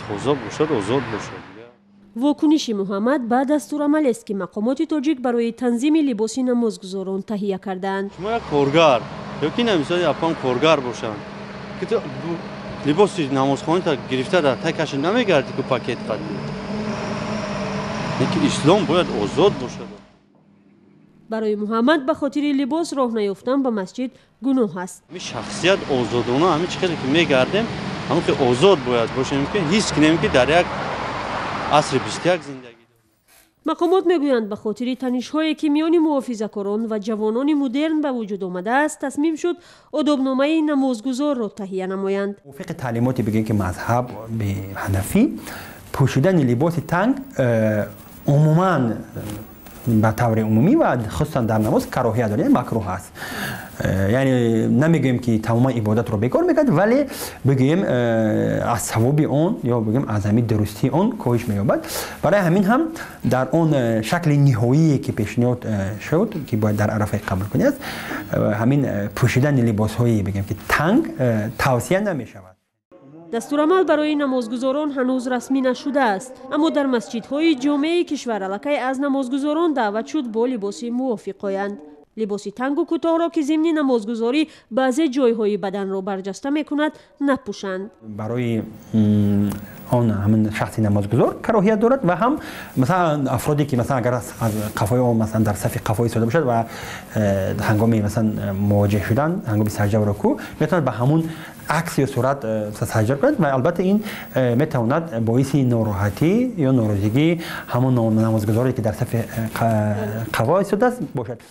تازه باشد آزاد باشد. واکنشی محمد بعد دستورالعمل است که مقامات تاجیک برای تنظیم لباس نمازگزاران تهیه کردند. شما یک کارگر یا کی نمیشه اپام کارگر باشن که تو لباس نمازخوانی تا گرفته در تکش نمیگردی که پاکت کنی. اینکه اسلام باید آزاد باشد. برای محمد به خاطر لباس راه نیافتن به مسجد گناه است. می شخصیت آزادانه همه چیزی که میگردیم همون که آزاد باید باشیم که هیچ کنیم که در یک عصر 21 زندگی داریم. مقامات میگویند به خاطر تنش‌هایی که میان محافظه‌کاران و جوانان مدرن به وجود آمده است تصمیم شد آدابنامه نمازگزار را تهیه نمایند. موافق تعلیماتی بگیم که مذهب به حنفی پوشیدن لباس تنگ عموماً به طور عمومی و خصوصا در نماز کراهیت داره، یعنی مکروه است. یعنی نمیگیم که تمام عبادت رو بیکار میکرد ولی بگیم از ثواب اون یا بگیم از همین درستی اون کاهش مییابد. برای همین هم در اون شکل نهایی که پیشنهاد شد که باید در عرفه قبول کنی است همین پوشیدن لباس هایی بگیم که تنگ توصیه نمیشود. دستورالعمل برای نمازگزاران هنوز رسمی نشده است، اما در مسجدهای جامعه کشور الکی از نمازگزاران دعوت شد با لباس موافق آیند. لباس تنگ و کوتاه را که ضمن نمازگزاری بعضی جایهای بدن را برجسته میکند نپوشند. برای آن همین شخصی نمازگزار کراهیت دارد و هم مثلا افرادی که مثلا اگر از قفای اون مثلا در صف قفای ایستاده باشد و هنگامی مثلا مواجه شدن هنگامی سجده و رکوع میتواند به همون عکس یا صورت سجده کند و البته این میتواند باعث ناراحتی یا ناراضگی همون نمازگزاری که در صف قفا ایستاده است باشد.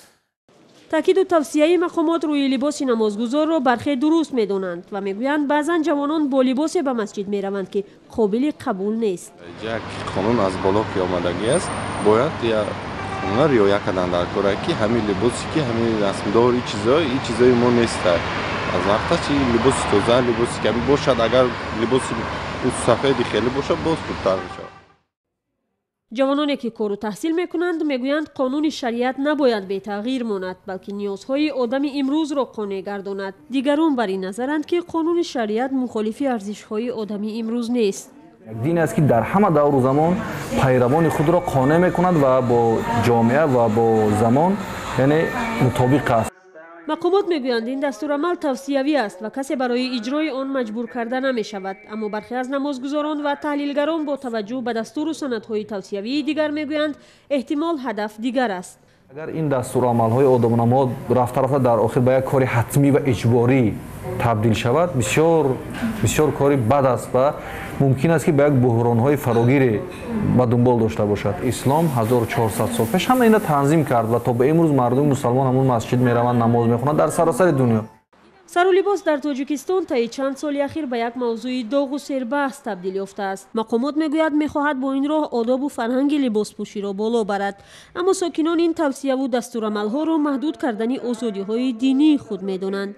تاکید و توصیه مقامات روی لباس نمازگزار را برخی درست می‌دانند و میگویند بعضا جوانان با لباس به مسجد میروند که قابل قبول نیست. یک قانون از بالا که آمدگی است باید یا قانون رعایت کردن در کاری که همین لباسی که همین رسمدار این چیزای ما نیست. از وقتی که لباس تازه لباسی که باشد اگر لباس اون سفید خیلی باشد باز خوبتر میشه. جوانانی که کار و تحصیل میکنند میگویند قانون شریعت نباید به تغییر ماند بلکه نیازهای آدم امروز را قانع گرداند. دیگران بر این نظرند که قانون شریعت مخالف ارزش‌های آدم امروز نیست. دین است که در همه دور و زمان پیروان خود را قانع میکند و با جامعه و با زمان یعنی مطابق است. مقامات میگویند این دستورالعمل توصیوی است و کسی برای اجرای آن مجبور کرده نمی شود، اما برخی از نمازگزاران و تحلیلگران با توجه به دستور و سنت‌های توصیوی دیگر میگویند احتمال هدف دیگر است. اگر این دستورالعمل‌های آدابنما رفته رفته در آخر به یک کار حتمی و اجباری تبدیل شود بسیار کاری بد است و ممکن است که به یک بحران‌های فراگیر به دنبال داشته باشد. اسلام 1400 سال پیش همه اینا تنظیم کرد و تا به امروز مردم مسلمان همون مسجد میروند نماز میخوانند در سراسر دنیا. سر و لباس در تاجیکستان طی چند سال اخیر به یک موضوع داغ و سربحث تبدیل یافته است. مقامات میگوید میخواهد با این راه آداب و فرهنگ لباس پوشی را بالا برد، اما ساکنان این توصیه و دستورالعمل‌ها را محدود کردن آزادی‌های دینی خود میدانند.